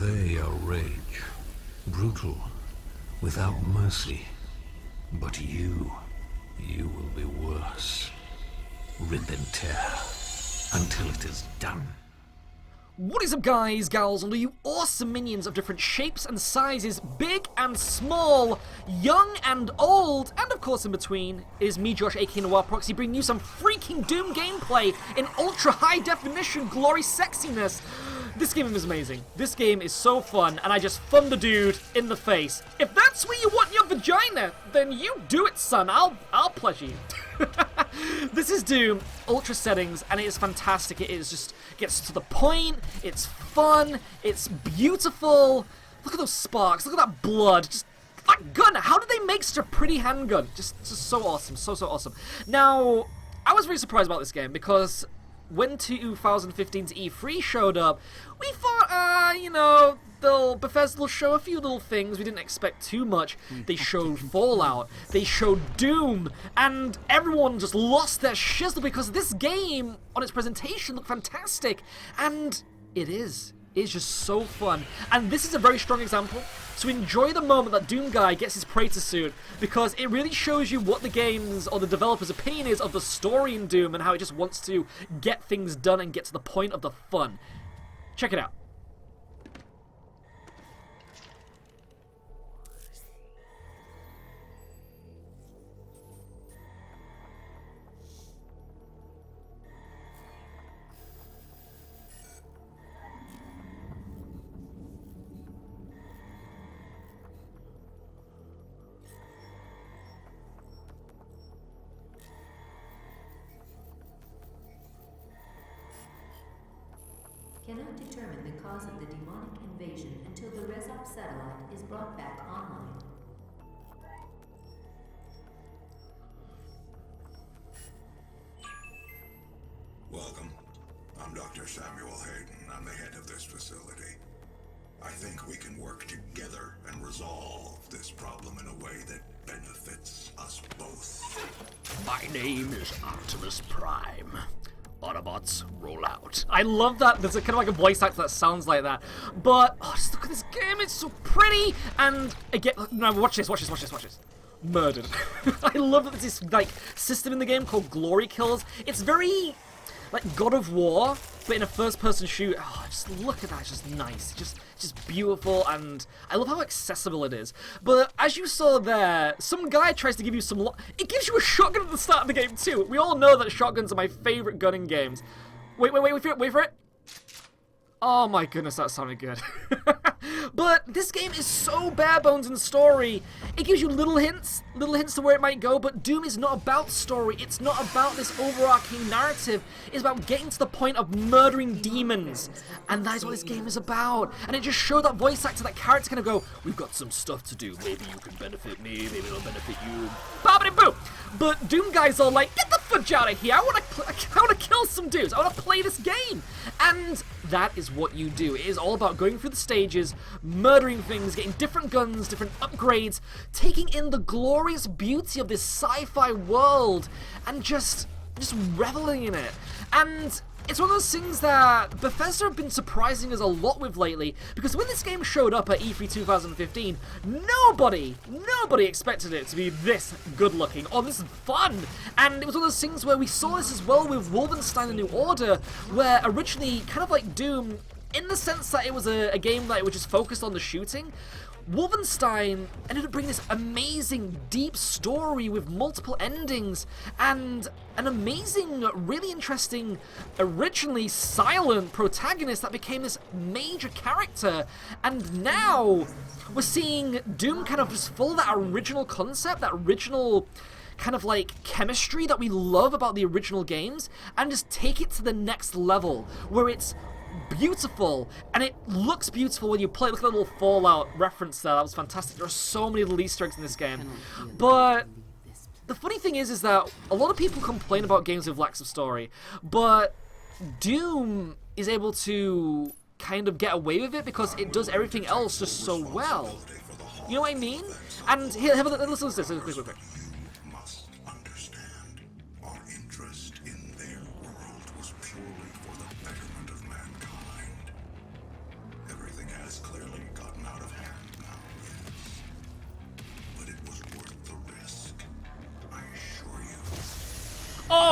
They are rage, brutal, without mercy. But you will be worse. Rip and tear, until it is done. What is up, guys, gals, and all you awesome minions of different shapes and sizes, big and small, young and old, and of course in between, is me, Josh, aka Noir Proxy, bringing you some freaking Doom gameplay in ultra high definition glory sexiness. This game is amazing. This game is so fun, and I just fun the dude in the face. If that's where you want your vagina, then you do it, son. I'll pleasure you. This is Doom, ultra settings, and it is fantastic. It is just gets to the point, it's fun, it's beautiful. Look at those sparks, look at that blood, just that gun. How did they make such a pretty handgun? Just so awesome, so awesome. Now, I was very surprised about this game because when 2015's E3 showed up, we thought, you know, Bethesda will show a few little things. We didn't expect too much. They showed Fallout, they showed Doom, and everyone just lost their shizzle because this game, on its presentation, looked fantastic. And it is. It's just so fun. And this is a very strong example. So enjoy the moment that Doom Guy gets his Praetor suit, because it really shows you what the game's or the developer's opinion is of the story in Doom and how it just wants to get things done and get to the point of the fun. Check it out. Cannot determine the cause of the demonic invasion until the Resop satellite is brought back online. Welcome. I'm Dr. Samuel Hayden. I'm the head of this facility. I think we can work together and resolve this problem in a way that benefits us both. My name is Optimus Prime. Autobots, roll out. I love that. There's a kind of like a voice actor that sounds like that. But, oh, just look at this game. It's so pretty. And again, no, watch this. Murdered. I love that there's this like system in the game called glory kills. It's very like God of War, but in a first-person shoot. Oh, just look at that. It's just nice. It's just beautiful, and I love how accessible it is. But as you saw there, some guy tries to give you some. It gives you a shotgun at the start of the game too. We all know that shotguns are my favorite gun in games. Wait for it. Oh my goodness, that sounded good. But this game is so bare bones in story. It gives you little hints to where it might go, but Doom is not about story. It's not about this overarching narrative. It's about getting to the point of murdering demons. And that is what this game is about. And it just showed that voice actor, that character gonna go, we've got some stuff to do. Maybe you can benefit me, maybe it'll benefit you. Bobbity boo! But Doom guy's all like, get the fudge out of here. I wanna kill some dudes. I wanna play this game. And that is what you do. It is all about going through the stages, murdering things, getting different guns, different upgrades, taking in the glorious beauty of this sci-fi world, and just reveling in it. And it's one of those things that Bethesda have been surprising us a lot with lately, because when this game showed up at E3 2015, nobody expected it to be this good looking or this fun. And it was one of those things where we saw this as well with Wolfenstein: The New Order, where originally, kind of like Doom, in the sense that it was a game that was just focused on the shooting, Wolfenstein ended up bringing this amazing, deep story with multiple endings and an amazing, really interesting, originally silent protagonist that became this major character. And now we're seeing Doom kind of just follow that original concept, that original kind of like chemistry that we love about the original games, and just take it to the next level where it's beautiful, and it looks beautiful when you play. Look at the little Fallout reference there. That was fantastic. There are so many little Easter eggs in this game. But the funny thing is that a lot of people complain about games with lacks of story, but Doom is able to kind of get away with it because it does everything else just so well. You know what I mean? And here, listen to this. Quick. You must understand, our interest in their world was purely for the betterment of mankind. Everything has clear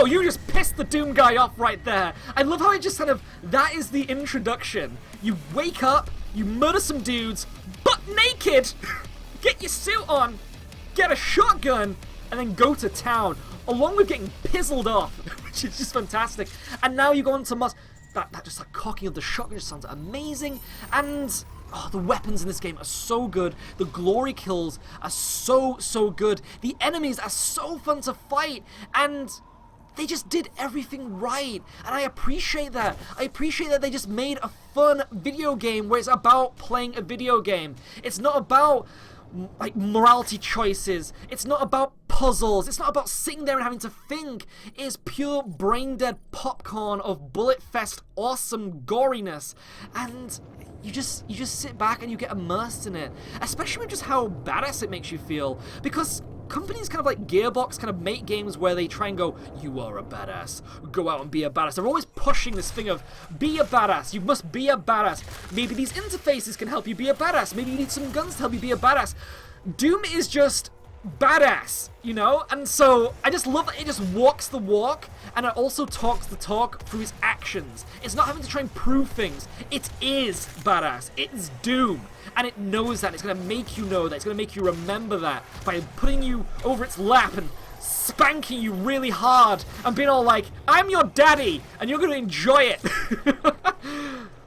Oh, you just pissed the Doom guy off right there. I love how it just kind of, that is the introduction. You wake up, you murder some dudes, butt naked, get your suit on, get a shotgun, and then go to town, along with getting pizzled off, which is just fantastic. And now you go on to that just like cocking of the shotgun just sounds amazing. And oh, the weapons in this game are so good. The glory kills are so good. The enemies are so fun to fight, and they just did everything right, and I appreciate that. I appreciate that they just made a fun video game where it's about playing a video game. It's not about like morality choices. It's not about puzzles. It's not about sitting there and having to think. It's pure brain-dead popcorn of bullet fest awesome goriness, and you just sit back and you get immersed in it, especially with just how badass it makes you feel, because companies kind of like Gearbox kind of make games where they try and go, you are a badass, go out and be a badass. They're always pushing this thing of, be a badass, you must be a badass. Maybe these interfaces can help you be a badass. Maybe you need some guns to help you be a badass. Doom is just badass, you know? And so I just love that it just walks the walk, and it also talks the talk through its actions. It's not having to try and prove things. It is badass. It's Doom. And it knows that. It's going to make you know that. It's going to make you remember that by putting you over its lap and spanking you really hard and being all like, I'm your daddy, and you're going to enjoy it.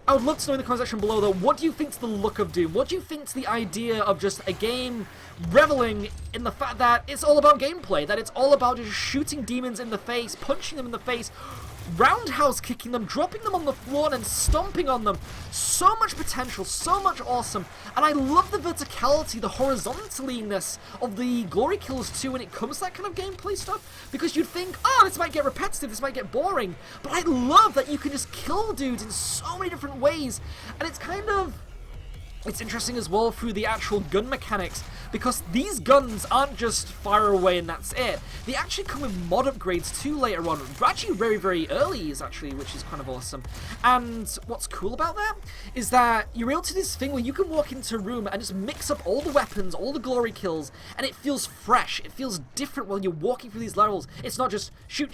I would love to know in the comment section below, though, what do you think to the look of Doom? What do you think to the idea of just a game reveling in the fact that it's all about gameplay, that it's all about just shooting demons in the face, punching them in the face, roundhouse kicking them, dropping them on the floor, and then stomping on them? So much potential, so much awesome, and I love the verticality, the horizontaliness of the glory kills too when it comes to that kind of gameplay stuff, because you'd think, oh, this might get repetitive, this might get boring, but I love that you can just kill dudes in so many different ways, and it's interesting as well through the actual gun mechanics, because these guns aren't just fire away and that's it. They actually come with mod upgrades too later on, actually very early is actually, which is kind of awesome. And what's cool about that is that you're able to do this thing where you can walk into a room and just mix up all the weapons, all the glory kills, and it feels fresh, it feels different while you're walking through these levels. It's not just shoot.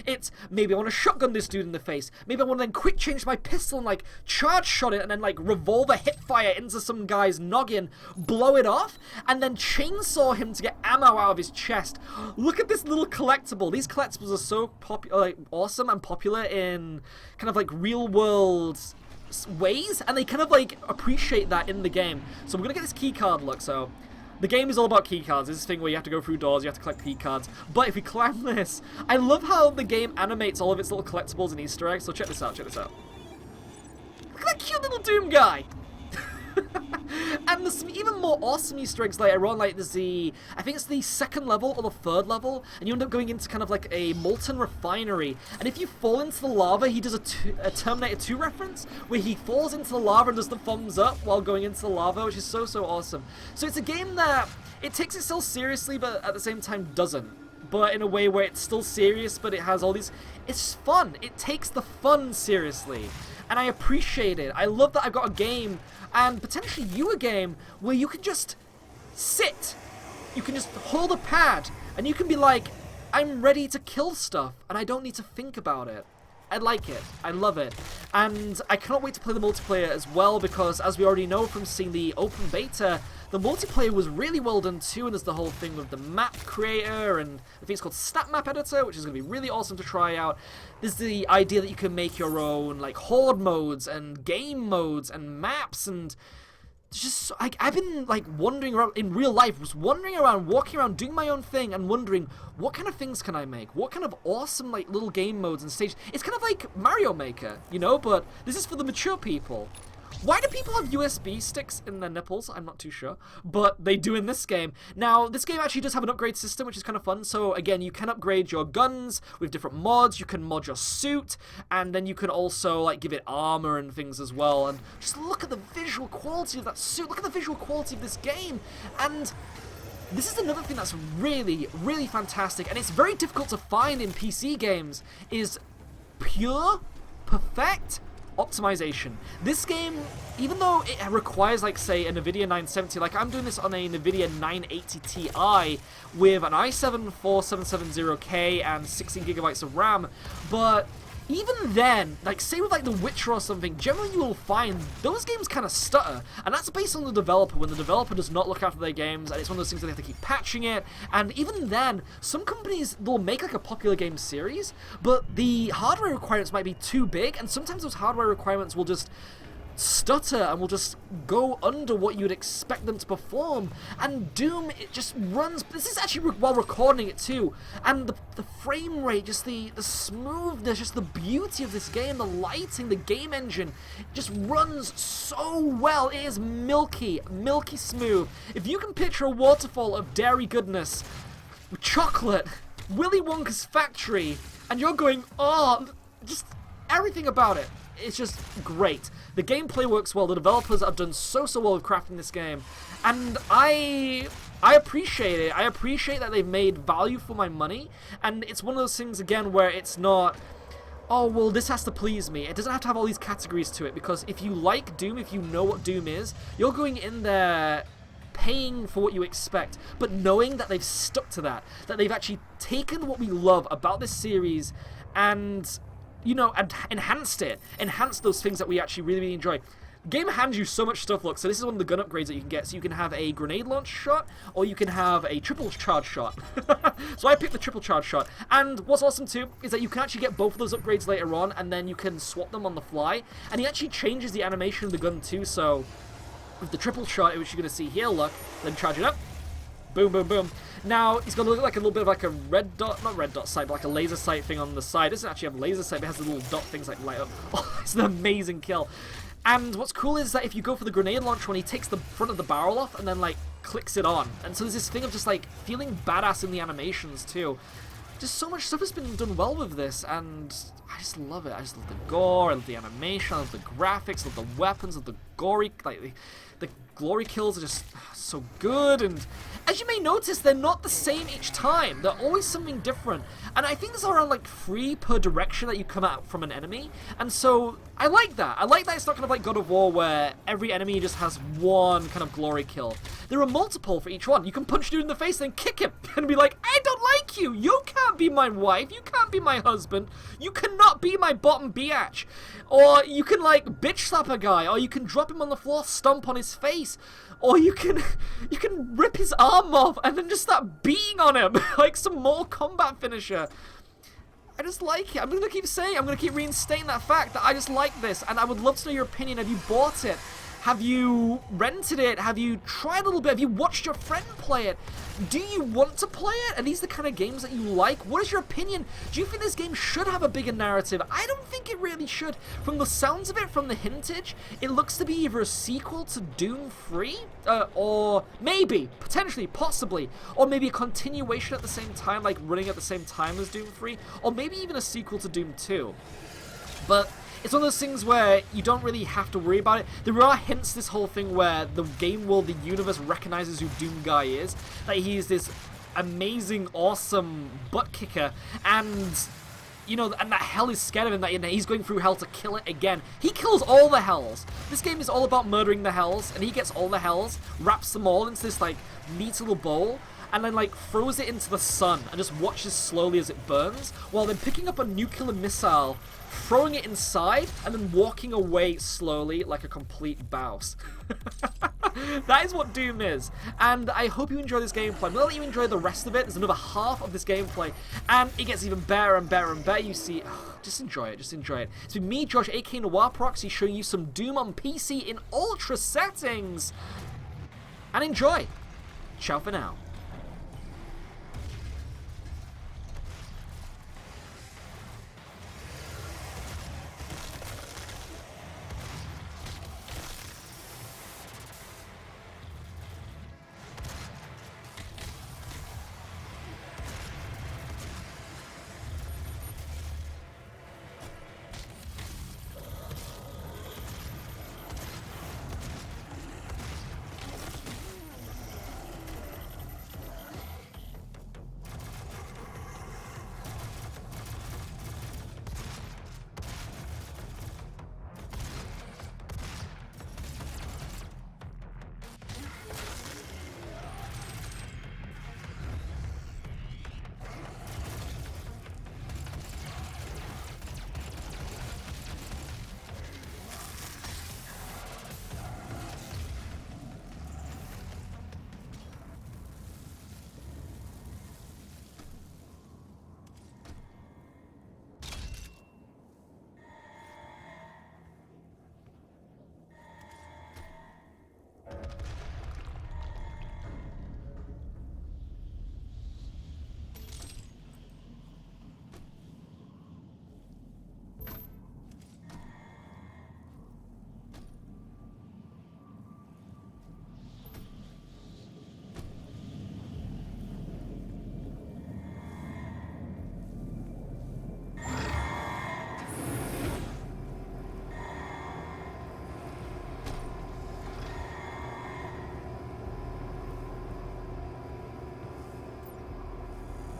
It's, maybe I want to shotgun this dude in the face, maybe I want to then quick change my pistol and like charge shot it and then like revolve a hip fire into some guy's noggin, blow it off, and then chainsaw him to get ammo out of his chest. Look at this little collectible. These collectibles are so popular, like awesome and popular in kind of like real world ways, and they kind of like appreciate that in the game. So we're gonna get this key card look. So the game is all about key cards. This thing where you have to go through doors, you have to collect key cards. But if we climb this, I love how the game animates all of its little collectibles and Easter eggs. So check this out. Look at that cute little Doom guy. And there's some even more awesome Easter eggs later on, like there's I think it's the second level or the third level, and you end up going into kind of like a molten refinery, and if you fall into the lava, he does a Terminator 2 reference, where he falls into the lava and does the thumbs up while going into the lava, which is so awesome. So it's a game that, it takes itself seriously, but at the same time doesn't. But in a way where it's still serious, but it has all these, it's fun. It takes the fun seriously. And I appreciate it. I love that I've got a game, and potentially you a game, where you can just sit. You can just hold a pad, and you can be like, I'm ready to kill stuff, and I don't need to think about it. I like it. I love it. And I cannot wait to play the multiplayer as well, because as we already know from seeing the open beta, the multiplayer was really well done too, and there's the whole thing with the map creator, and I think it's called Snap Map Editor, which is going to be really awesome to try out. There's the idea that you can make your own like horde modes and game modes and maps, and just like I've been like wandering around in real life, was wandering around, walking around, doing my own thing, and wondering what kind of things can I make, what kind of awesome like little game modes and stages. It's kind of like Mario Maker, you know, but this is for the mature people. Why do people have USB sticks in their nipples? I'm not too sure, but they do in this game. Now, this game actually does have an upgrade system, which is kind of fun. So again, you can upgrade your guns with different mods. You can mod your suit, and then you can also like give it armor and things as well. And just look at the visual quality of that suit. Look at the visual quality of this game. And this is another thing that's really fantastic, and it's very difficult to find in PC games, is pure, perfect, optimization. This game, even though it requires, like, say, a NVIDIA 970, like, I'm doing this on a NVIDIA 980 Ti with an i7 4770K and 16 gigabytes of RAM, but even then, like, say with, like, The Witcher or something, generally you will find those games kind of stutter, and that's based on the developer, when the developer does not look after their games, and it's one of those things that they have to keep patching it, and even then, some companies, they'll make, like, a popular game series, but the hardware requirements might be too big, and sometimes those hardware requirements will just stutter and will just go under what you'd expect them to perform. And Doom, it just runs. This is actually while recording it too, and the frame rate, just the smoothness, just the beauty of this game, the lighting, the game engine, just runs so well. It is milky smooth. If you can picture a waterfall of dairy goodness with chocolate, Willy Wonka's factory, and you're going, oh, just everything about it, it's just great. The gameplay works well. The developers have done so well with crafting this game, and I appreciate it. I appreciate that they've made value for my money, and it's one of those things again where it's not, oh, well, this has to please me. It doesn't have to have all these categories to it, because if you like Doom, if you know what Doom is, you're going in there paying for what you expect, but knowing that they've stuck to that they've actually taken what we love about this series and, you know, and enhanced those things that we actually really enjoy. The game hands you so much stuff. Look, so this is one of the gun upgrades that you can get. So you can have a grenade launch shot, or you can have a triple charge shot. So I picked the triple charge shot. And what's awesome too is that you can actually get both of those upgrades later on, and then you can swap them on the fly. And he actually changes the animation of the gun too. So with the triple shot, which you're going to see here, look, then charge it up. Boom, boom, boom. Now, he's got to look like a little bit of like a red dot, not red dot sight, but like a laser sight thing on the side. It doesn't actually have laser sight, but it has the little dot things like light up. Oh, it's an amazing kill. And what's cool is that if you go for the grenade launch one, he takes the front of the barrel off and then like clicks it on. And so there's this thing of just like feeling badass in the animations too. Just so much stuff has been done well with this, and I just love it. I just love the gore, I love the animation, I love the graphics, I love the weapons, I love the gory, like the glory kills are just so good. And as you may notice, they're not the same each time. They're always something different. And I think there's around like 3 per direction that you come out from an enemy. And so I like that. I like that it's not kind of like God of War where every enemy just has one kind of glory kill. There are multiple for each one. You can punch dude in the face and then kick him and be like, I don't like you. You can't be my wife. You can't be my husband. You cannot be my bottom biatch. Or you can like bitch slap a guy, or you can drop him on the floor, stomp on his face, or you can rip his arm off and then just start beating on him like some Mortal Kombat finisher. I just like it. I'm going to keep saying, I'm going to keep reinstating that fact that I just like this, and I would love to know your opinion. Have you bought it? Have you rented it? Have you tried a little bit? Have you watched your friend play it? Do you want to play it? Are these the kind of games that you like? What is your opinion? Do you think this game should have a bigger narrative? I don't think it really should. From the sounds of it, from the hintage, it looks to be either a sequel to Doom 3, or maybe, potentially, possibly, or maybe a continuation at the same time, like running at the same time as Doom 3, or maybe even a sequel to Doom 2. But it's one of those things where you don't really have to worry about it. There are hints this whole thing where the game world, the universe recognizes who Doom Guy is. That he is this amazing, awesome butt kicker, and you know, and that hell is scared of him, that he's going through hell to kill it again. He kills all the hells. This game is all about murdering the hells, and he gets all the hells, wraps them all into this like neat little bowl, and then like throws it into the sun and just watches slowly as it burns, while then picking up a nuclear missile, throwing it inside, and then walking away slowly like a complete bouse. That is what Doom is, and I hope you enjoy this gameplay. I'm gonna let you enjoy the rest of it. There's another half of this gameplay, and it gets even better and better and better. You see, just enjoy it, just enjoy it. It's been me, Josh, aka Noir Proxy, showing you some Doom on PC in ultra settings, and enjoy. Ciao for now.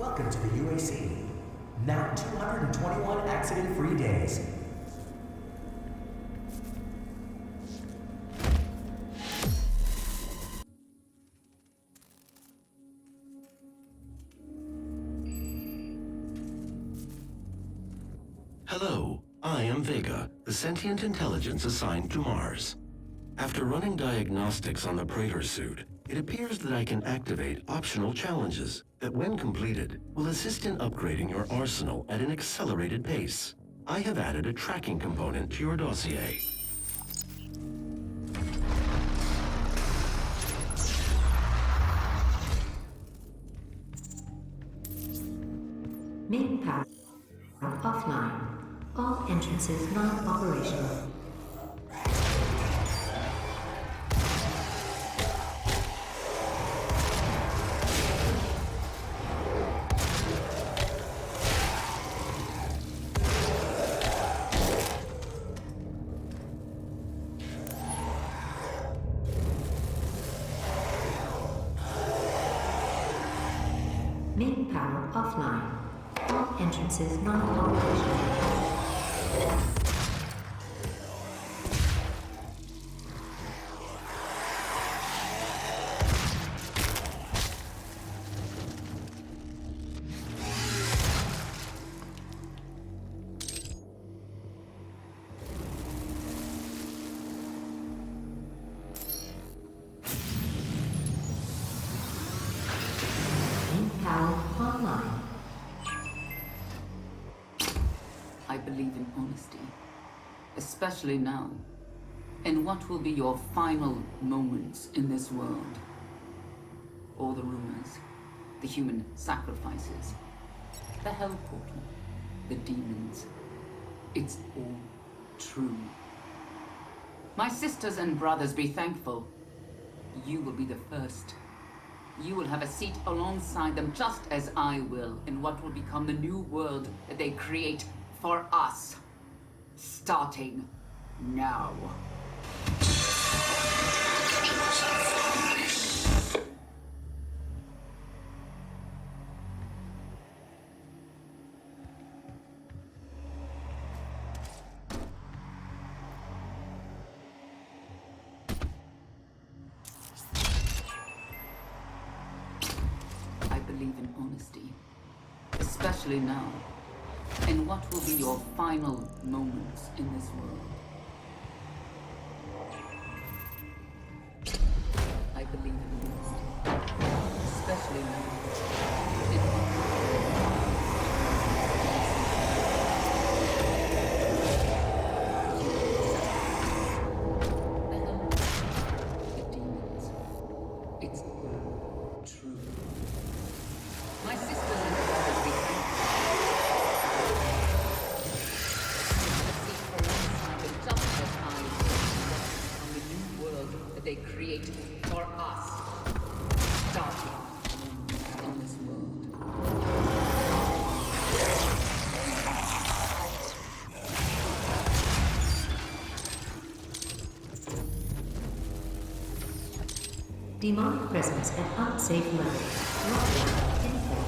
Welcome to the UAC. Now 221 accident-free days. Hello, I am Vega, the sentient intelligence assigned to Mars. After running diagnostics on the Praetor suit, it appears that I can activate optional challenges that, when completed, will assist in upgrading your arsenal at an accelerated pace. I have added a tracking component to your dossier. Main power offline. All entrances non-operational. Main power offline. All entrances non-operational. Main power online. I believe in honesty, especially now, in what will be your final moments in this world. All the rumors, the human sacrifices, the hell portal, the demons. It's all true. My sisters and brothers, be thankful. You will be the first. You will have a seat alongside them, just as I will, in what will become the new world that they create for us. Starting now. I believe in honesty, especially now, in what will be your final moments in this world. I believe in honesty, especially now, in what will be your the demons. It's all true. My sisters and brothers, be thankful. Just as I on the new world that they create for us, starting in this world. Demonic presence at unsafe level. Lockdown in effect.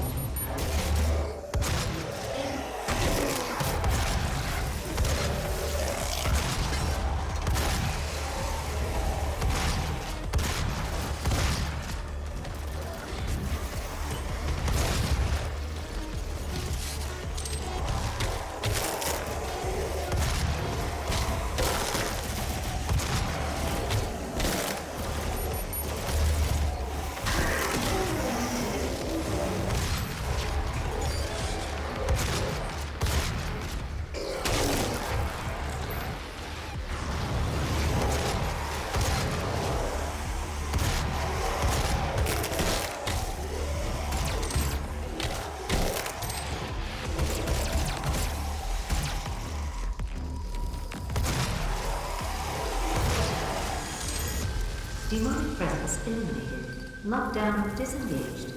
Demonic presence eliminated. Lockdown disengaged.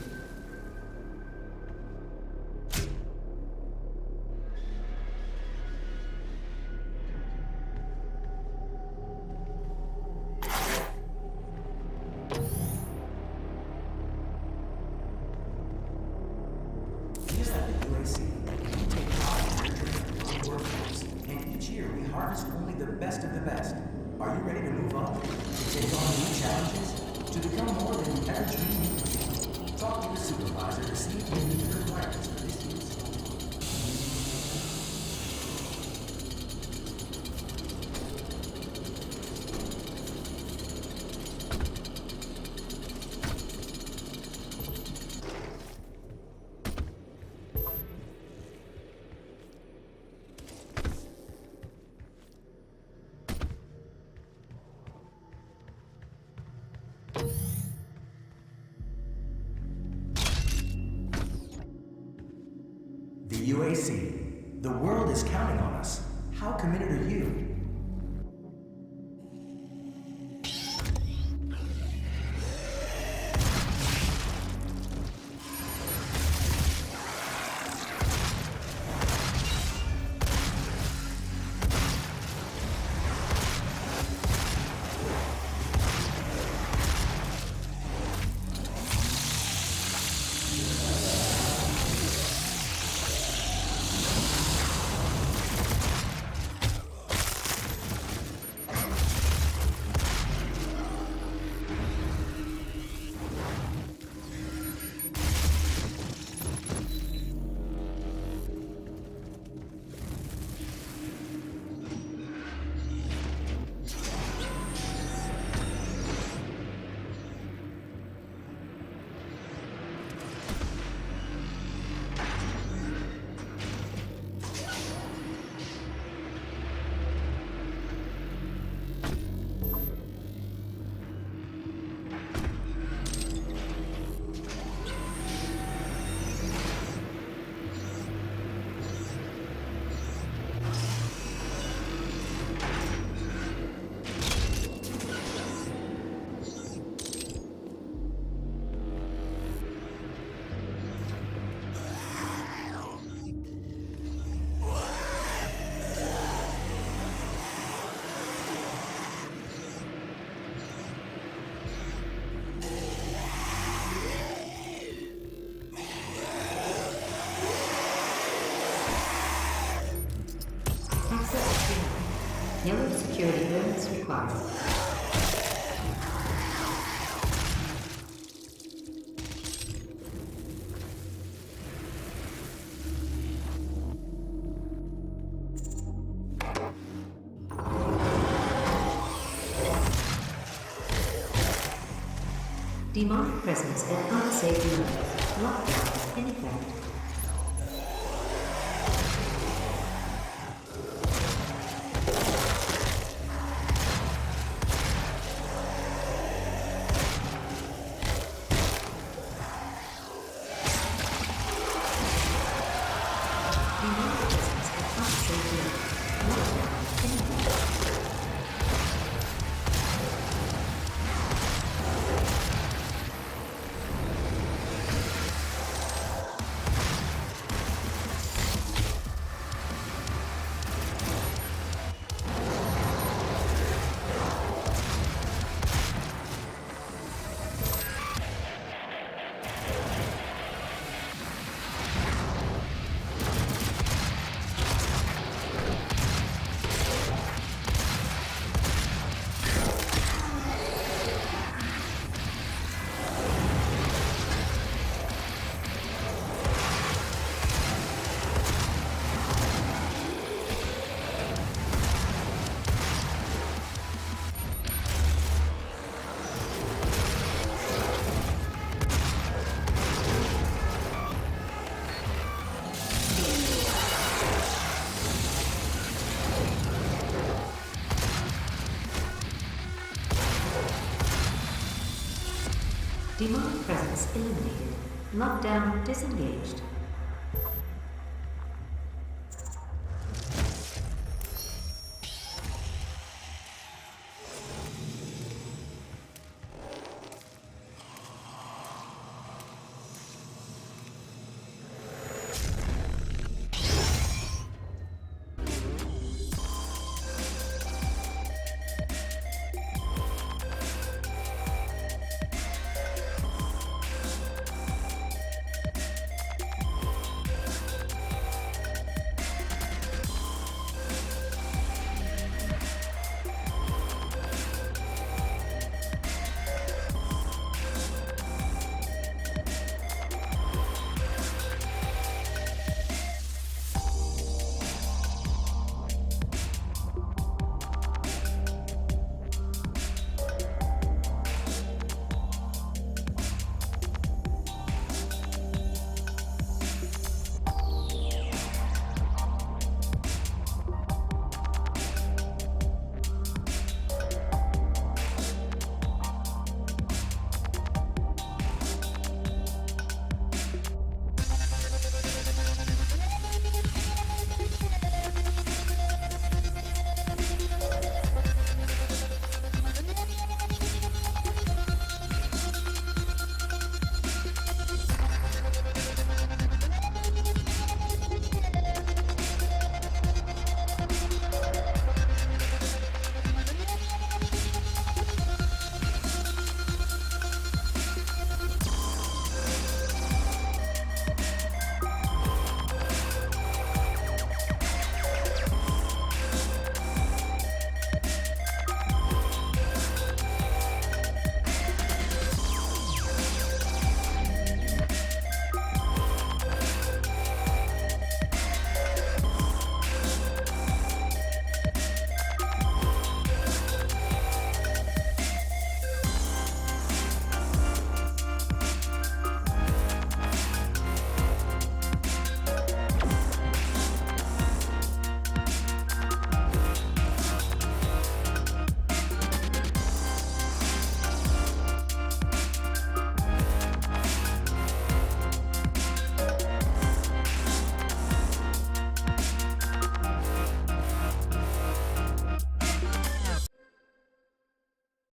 best of the best. Are you ready to move up? To take on new challenges? To become more than you ever dreamed you could be? Talk to your supervisor to see if you meet the requirements for this year's. The UAC. The world is counting on us. How committed are you? Yellow security clearance required. Demonic presence at unsafe levels. Lockdown in effect. Demonic presence eliminated. Lockdown disengaged.